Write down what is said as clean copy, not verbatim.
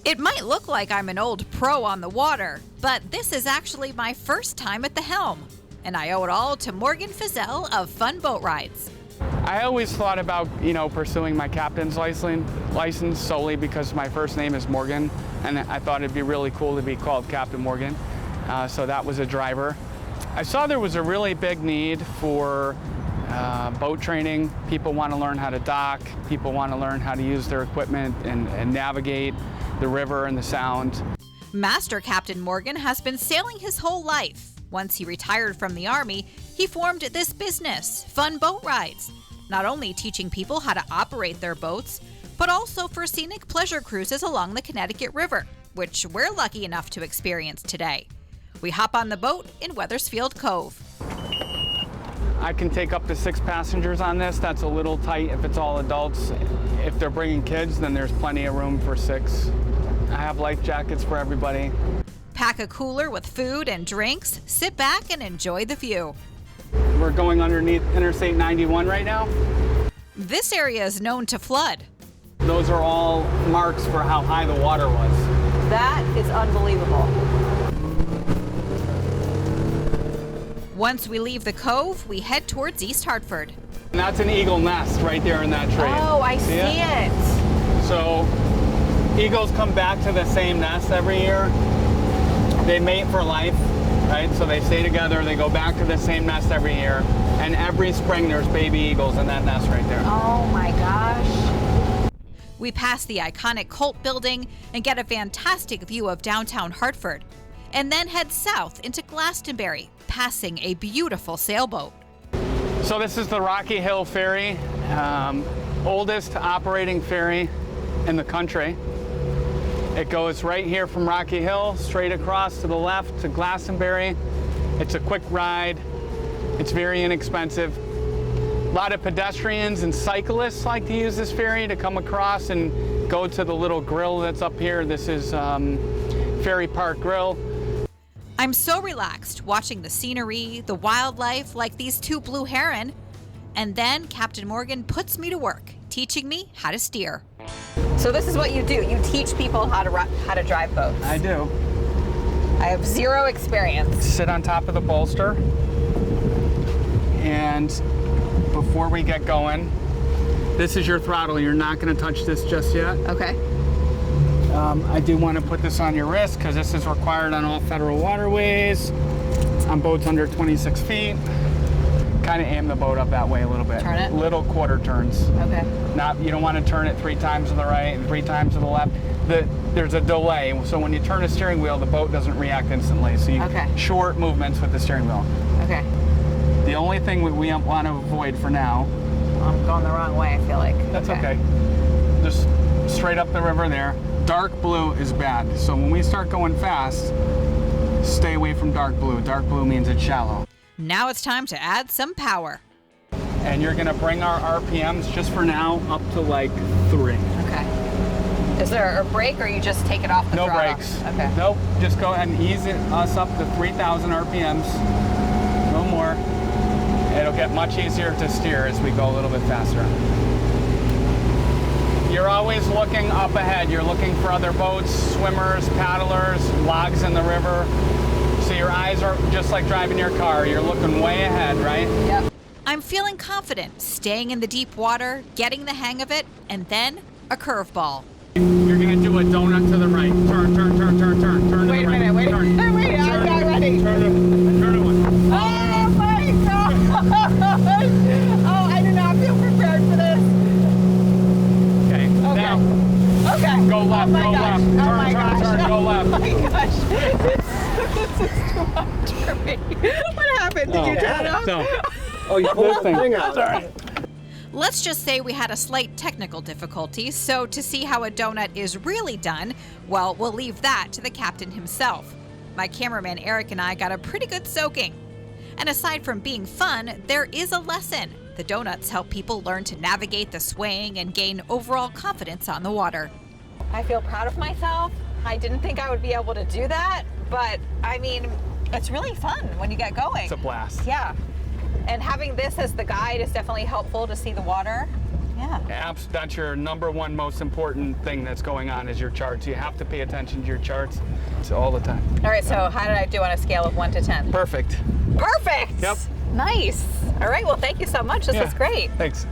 It might look like I'm an old pro on the water, but this is actually my first time at the helm, and I owe it all to Morgan Fizzell of Fun Boat Rides. I always thought about, pursuing my captain's license solely because my first name is Morgan, and I thought it'd be really cool to be called Captain Morgan. So that was a driver. I saw there was a really big need for boat training. People want to learn how to dock. People want to learn how to use their equipment and navigate the river and the sound. Master Captain Morgan has been sailing his whole life. Once he retired from the Army, he formed this business, Fun Boat Rides, not only teaching people how to operate their boats, but also for scenic pleasure cruises along the Connecticut River, which we're lucky enough to experience today. We hop on the boat in Wethersfield Cove. I can take up to 6 passengers on this. That's a little tight if it's all adults. If they're bringing kids, then there's plenty of room for 6. I have life jackets for everybody. Pack a cooler with food and drinks, sit back and enjoy the view. We're going underneath Interstate 91 right now. This area is known to flood. Those are all marks for how high the water was. That is unbelievable. Once we leave the cove, we head towards East Hartford. And that's an eagle nest right there in that tree. Oh, I see it. So eagles come back to the same nest every year. They mate for life, right? So they stay together, they go back to the same nest every year. And every spring there's baby eagles in that nest right there. Oh my gosh. We pass the iconic Colt building and get a fantastic view of downtown Hartford, and then head south into Glastonbury, passing a beautiful sailboat. So this is the Rocky Hill Ferry, oldest operating ferry in the country. It goes right here from Rocky Hill, straight across to the left to Glastonbury. It's a quick ride. It's very inexpensive. A lot of pedestrians and cyclists like to use this ferry to come across and go to the little grill that's up here. This is Ferry Park Grill. I'm so relaxed watching the scenery, the wildlife, like these 2 blue heron. And then Captain Morgan puts me to work, teaching me how to steer. So this is what you do. You teach people how to drive boats. I do. I have 0 experience. Sit on top of the bolster. And before we get going, this is your throttle. You're not going to touch this just yet. Okay. I do want to put this on your wrist because this is required on all federal waterways, on boats under 26 feet. Kind of aim the boat up that way a little bit. Turn it? Little quarter turns. Okay. You don't want to turn it 3 times to the right and 3 times to the left. There's a delay, so when you turn the steering wheel, the boat doesn't react instantly. So short movements with the steering wheel. Okay. The only thing we want to avoid for now. I'm going the wrong way, I feel like. That's okay. Just straight up the river there. Dark blue is bad. So when we start going fast, stay away from dark blue. Dark blue means it's shallow. Now it's time to add some power. And you're gonna bring our RPMs just for now up to like 3. Okay. Is there a brake or you just take it off the throttle? No brakes. Okay. Nope, just go ahead and ease us up to 3,000 RPMs. No more. It'll get much easier to steer as we go a little bit faster. You're always looking up ahead. You're looking for other boats, swimmers, paddlers, logs in the river. So your eyes are just like driving your car. You're looking way ahead, right? Yep. I'm feeling confident, staying in the deep water, getting the hang of it, and then a curveball. You're gonna do a donut to the right. Turn to the right. Wait a minute, wait, I'm not ready. Turn it one. Oh my God! Oh, I do not feel prepared for this. Okay, now. Okay. Go left, go left. Turn, go left. Oh my gosh. This is too much for me. What happened? Did you turn it off? No. Oh, you pulled the thing out. Sorry. Let's just say we had a slight technical difficulty, so to see how a donut is really done, well, we'll leave that to the captain himself. My cameraman Eric and I got a pretty good soaking. And aside from being fun, there is a lesson. The donuts help people learn to navigate the swaying and gain overall confidence on the water. I feel proud of myself. I didn't think I would be able to do that, but I mean, it's really fun when you get going. It's a blast. Yeah. And having this as the guide is definitely helpful to see the water. Yeah, Yeah. That's your number one most important thing that's going on is your charts. You have to pay attention to your charts all the time. All right, so how did I do on a scale of 1 to 10? Perfect. Perfect! Yep. Nice. All right, well, thank you so much. This was great. Thanks.